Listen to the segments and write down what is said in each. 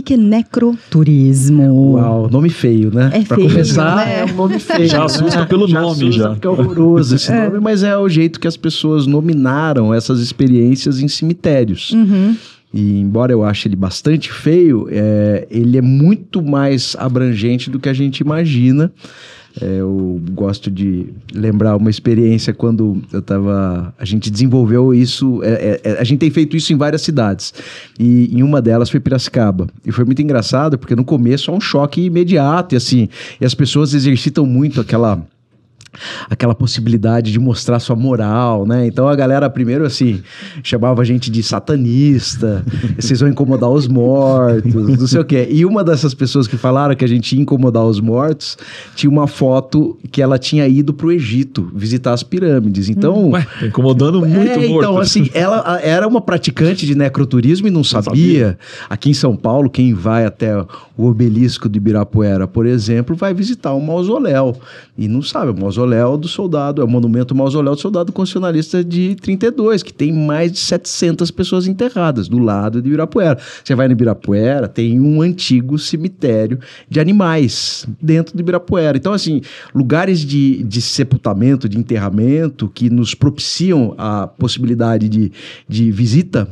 que é necroturismo? Uau, nome feio, né? É pra feio, começar, né? É um nome feio. Já assusta pelo nome, já. Porque é horroroso esse nome, mas é o jeito que as pessoas nominaram essas experiências em cemitérios. E embora eu ache ele bastante feio, ele é muito mais abrangente do que a gente imagina. Eu gosto de lembrar uma experiência quando a gente desenvolveu isso, a gente tem feito isso em várias cidades, e em uma delas foi Piracicaba, e foi muito engraçado, porque no começo é um choque imediato, e assim, e as pessoas exercitam muito aquela possibilidade de mostrar sua moral, né? Então a galera primeiro, assim, chamava a gente de satanista, vocês vão incomodar os mortos, não sei o quê. E uma dessas pessoas que falaram que a gente ia incomodar os mortos, tinha uma foto que ela tinha ido pro Egito visitar as pirâmides. Então... Ué, tá incomodando muito morto. Então, assim, ela era uma praticante de necroturismo e não sabia. Aqui em São Paulo, quem vai até o obelisco do Ibirapuera, por exemplo, vai visitar um mausoléu. E não sabe, o mausoléu do soldado, é o monumento mausoléu do soldado constitucionalista de 32, que tem mais de 700 pessoas enterradas do lado de Ibirapuera. Você vai no Ibirapuera, tem um antigo cemitério de animais dentro do Ibirapuera. Então, assim, lugares de sepultamento, de enterramento, que nos propiciam a possibilidade de visita,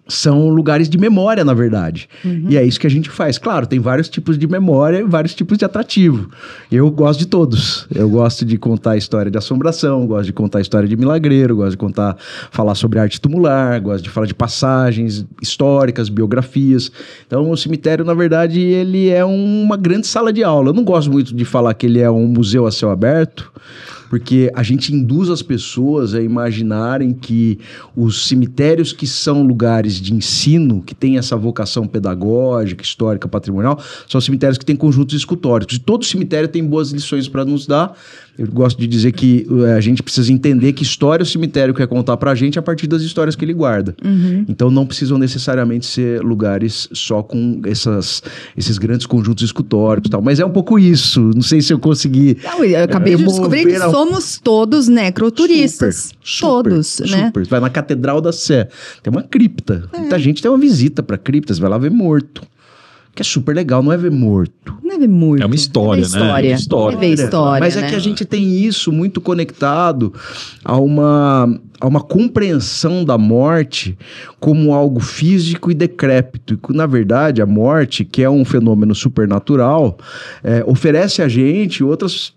são lugares de memória, na verdade. E é isso que a gente faz. Claro, tem vários tipos de memória e vários tipos de atrativo. Eu gosto de todos. Eu gosto de contar a história de assombração, gosto de contar a história de milagreiro, gosto de falar sobre arte tumular, gosto de falar de passagens históricas, biografias. Então, o cemitério, na verdade, ele é uma grande sala de aula. Eu não gosto muito de falar que ele é um museu a céu aberto, porque a gente induz as pessoas a imaginarem que os cemitérios que são lugares de ensino, que têm essa vocação pedagógica, histórica, patrimonial, são cemitérios que têm conjuntos escultóricos. E todo cemitério tem boas lições para nos dar. Eu gosto de dizer que a gente precisa entender que história o cemitério quer contar pra gente a partir das histórias que ele guarda. Então não precisam necessariamente ser lugares só com esses grandes conjuntos escultóricos e tal. Mas é um pouco isso. Não sei se eu consegui... Não, eu acabei de descobrir que somos todos necroturistas. Todos, né? Super. Vai na Catedral da Sé. Tem uma cripta. Muita gente tem uma visita pra criptas. Vai lá ver morto. Que é super legal, não é ver morto. Não é ver morto. É uma história, né? É ver história. Mas é né? que a gente tem isso muito conectado a uma compreensão da morte como algo físico e decrépito. E, na verdade, a morte, que é um fenômeno supernatural, oferece a gente outras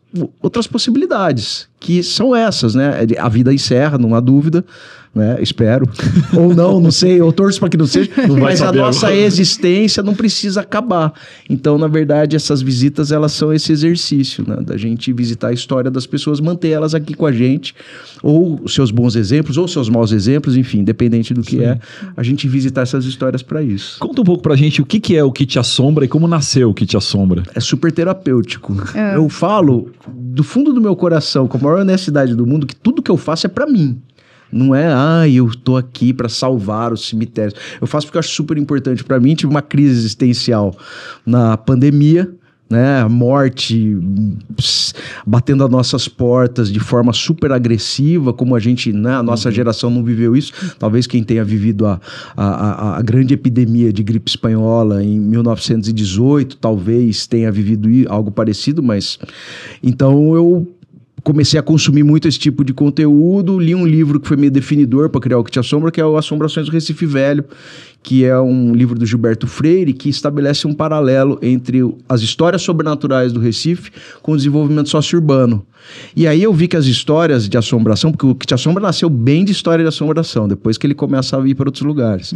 possibilidades, que são essas, né? A vida encerra, não há dúvida, né? Espero. Ou não sei, eu torço para que não seja, mas a nossa existência não precisa acabar. Então, na verdade, essas visitas, elas são esse exercício, né? Da gente visitar a história das pessoas, manter elas aqui com a gente, ou os seus bons exemplos, ou seus maus exemplos, enfim, independente do que a gente visitar essas histórias para isso. Conta um pouco pra gente o que é o que te assombra e como nasceu o que te assombra. É super terapêutico. Eu falo do fundo do meu coração, com a maior honestidade do mundo, que tudo que eu faço é para mim. Não é, eu tô aqui para salvar os cemitérios. Eu faço porque eu acho super importante para mim. Tive uma crise existencial na pandemia, né? A morte batendo as nossas portas de forma super agressiva, como a gente, né? A nossa geração não viveu isso. Talvez quem tenha vivido a grande epidemia de gripe espanhola em 1918, talvez tenha vivido algo parecido, mas... Então eu comecei a consumir muito esse tipo de conteúdo, li um livro que foi meio definidor para criar o que te assombra, que é o Assombrações do Recife Velho, que é um livro do Gilberto Freire, que estabelece um paralelo entre as histórias sobrenaturais do Recife com o desenvolvimento socio-urbano. E aí eu vi que as histórias de assombração, porque o que te assombra nasceu bem de história de assombração, depois que ele começa a ir para outros lugares.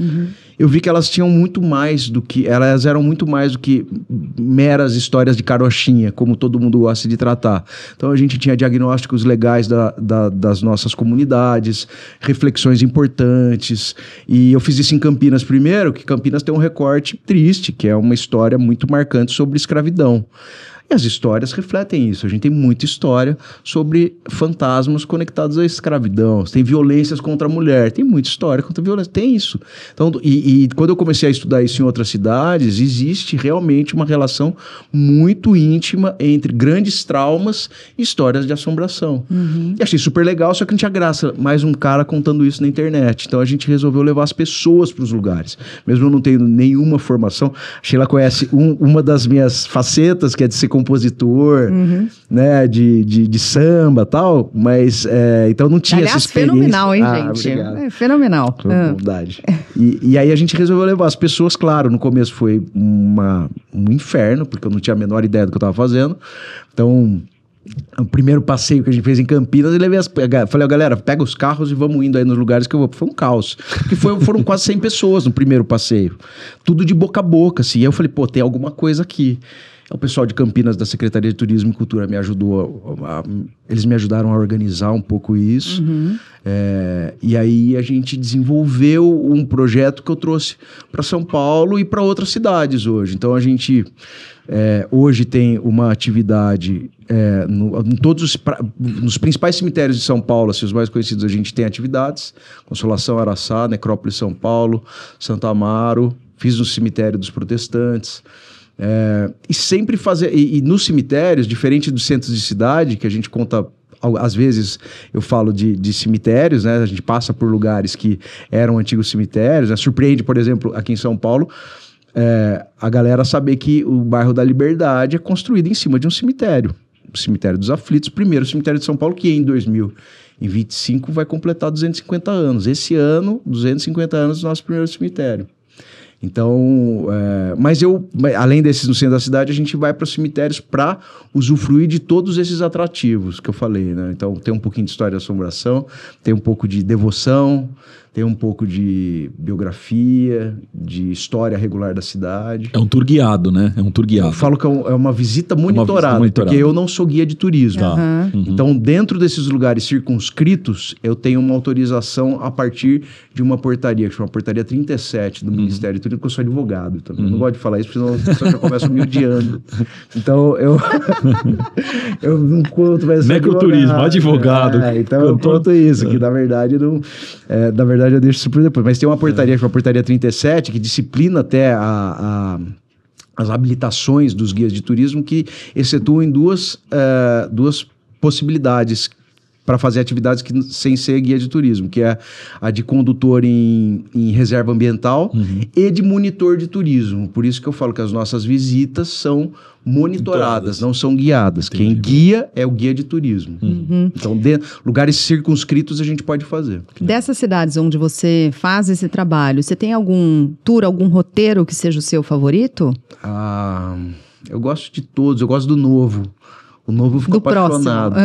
Eu vi que elas tinham muito mais do que... Elas eram muito mais do que meras histórias de carochinha, como todo mundo gosta de tratar. Então a gente tinha diagnósticos legais das nossas comunidades, reflexões importantes. E eu fiz isso em Campinas primeiro, que Campinas tem um recorte triste, que é uma história muito marcante sobre escravidão. E as histórias refletem isso. A gente tem muita história sobre fantasmas conectados à escravidão. Tem violências contra a mulher. Tem muita história contra a violência. Tem isso. Então, e quando eu comecei a estudar isso em outras cidades, existe realmente uma relação muito íntima entre grandes traumas e histórias de assombração. E achei super legal, só que não tinha graça. Mais um cara contando isso na internet. Então a gente resolveu levar as pessoas para os lugares. Mesmo eu não tendo nenhuma formação. A Sheila conhece uma das minhas facetas, que é de ser compositor, né, de samba e tal, mas então não tinha essa experiência. Fenomenal, hein, gente? Obrigado. É fenomenal. Verdade. E aí a gente resolveu levar as pessoas, claro, no começo foi um inferno, porque eu não tinha a menor ideia do que eu estava fazendo. Então, o primeiro passeio que a gente fez em Campinas, eu levei falei, galera, pega os carros e vamos indo aí nos lugares que eu vou. Foi um caos. Porque foram quase 100 pessoas no primeiro passeio. Tudo de boca a boca, assim. E eu falei, pô, tem alguma coisa aqui. O pessoal de Campinas, da Secretaria de Turismo e Cultura, me ajudou. Eles me ajudaram a organizar um pouco isso. E aí a gente desenvolveu um projeto que eu trouxe para São Paulo e para outras cidades hoje. Então a gente hoje tem uma atividade nos principais cemitérios de São Paulo, assim, os mais conhecidos, a gente tem atividades. Consolação, Araçá, Necrópole, São Paulo, Santo Amaro. Fiz no cemitério dos protestantes. E sempre fazer... E nos cemitérios, diferente dos centros de cidade, que a gente conta... Às vezes eu falo de cemitérios, né? A gente passa por lugares que eram antigos cemitérios, né? Surpreende, por exemplo, aqui em São Paulo, a galera saber que o bairro da Liberdade é construído em cima de um cemitério. O Cemitério dos Aflitos, primeiro cemitério de São Paulo, que em 2025 vai completar 250 anos. Esse ano, 250 anos do nosso primeiro cemitério. Então, mas além desses no centro da cidade, a gente vai para os cemitérios para usufruir de todos esses atrativos que eu falei, né? Então, tem um pouquinho de história de assombração, tem um pouco de devoção, tem um pouco de biografia, de história regular da cidade. É um tour guiado, né? É um tour guiado. Eu falo que é uma visita monitorada, porque eu não sou guia de turismo. Então, dentro desses lugares circunscritos, eu tenho uma autorização a partir de uma portaria, que chama Portaria 37 do Ministério do Turismo, porque eu sou advogado também. Eu não gosto de falar isso, porque senão as pessoas já começam me odiando. Então, eu não conto mais. Necroturismo, advogado. Então, eu conto isso, que na verdade não... na verdade, eu deixo isso para depois. Mas tem uma portaria, que é a Portaria 37, que disciplina até as habilitações dos guias de turismo, que excetuam em duas possibilidades para fazer atividades sem ser guia de turismo, que é a de condutor em reserva ambiental e de monitor de turismo. Por isso que eu falo que as nossas visitas são monitoradas, não são guiadas. Entendi. Quem guia é o guia de turismo. Então, lugares circunscritos a gente pode fazer. Dessas cidades onde você faz esse trabalho, você tem algum tour, algum roteiro que seja o seu favorito? Eu gosto de todos, eu gosto do novo. O novo ficou apaixonado.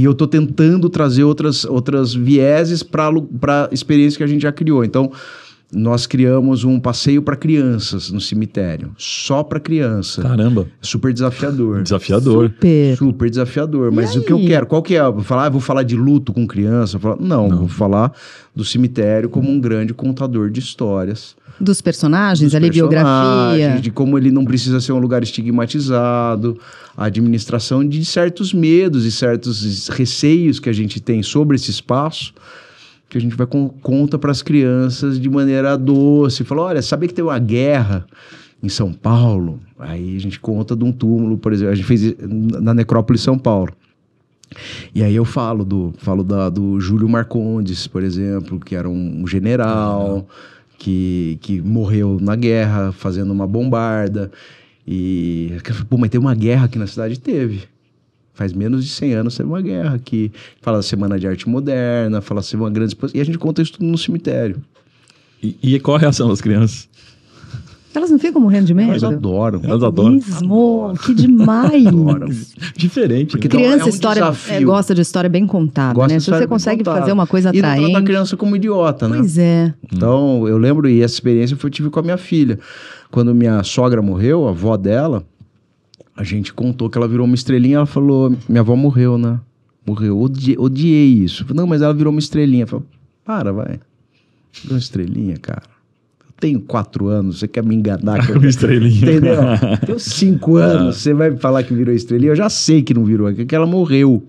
Eu tô tentando trazer outras vieses para experiência que a gente já criou. Então, nós criamos um passeio para crianças no cemitério. Só para criança. Caramba. Super desafiador. Desafiador. Super desafiador. Mas o que eu quero? Qual que é? Vou falar de luto com criança? Não, vou falar do cemitério como um grande contador de histórias. Dos personagens, biografia. De como ele não precisa ser um lugar estigmatizado, a administração de certos medos e certos receios que a gente tem sobre esse espaço, que a gente vai conta para as crianças de maneira doce. Fala, olha, sabe que tem uma guerra em São Paulo? Aí a gente conta de um túmulo, por exemplo, a gente fez na Necrópole São Paulo. E aí eu falo do Júlio Marcondes, por exemplo, que era um general... Que morreu na guerra, fazendo uma bombarda. E... Pô, mas tem uma guerra aqui na cidade? Teve. Faz menos de 100 anos teve uma guerra aqui. Fala da Semana de Arte Moderna, fala assim, uma grande exposição. E a gente conta isso tudo no cemitério. E qual a reação das crianças? Elas não ficam morrendo de medo? Elas adoram. Elas adoram. Mesmo? Que demais! Adoram. Diferente. Porque criança, gosta de história bem contada, né? Se você consegue fazer uma coisa atraente... E não trata a criança como idiota, né? Pois é. Então, eu lembro, e essa experiência eu tive com a minha filha. Quando minha sogra morreu, a avó dela, a gente contou que ela virou uma estrelinha, ela falou, minha avó morreu, né? Morreu, odiei isso. Não, mas ela virou uma estrelinha. Eu falei, vai. Virou uma estrelinha, cara. tenho 4 anos, você quer me enganar? Que eu... Uma estrelinha. Entendeu? Tenho 5 anos, você vai falar que virou estrelinha? Eu já sei que não virou, é que ela morreu.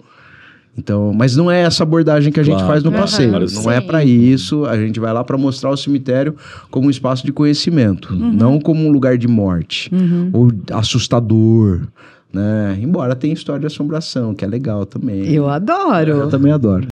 Então, mas não é essa abordagem que a gente faz no passeio. Não é para isso. A gente vai lá para mostrar o cemitério como um espaço de conhecimento, não como um lugar de morte ou assustador, né? Embora tenha história de assombração, que é legal também. Eu adoro. Eu também adoro.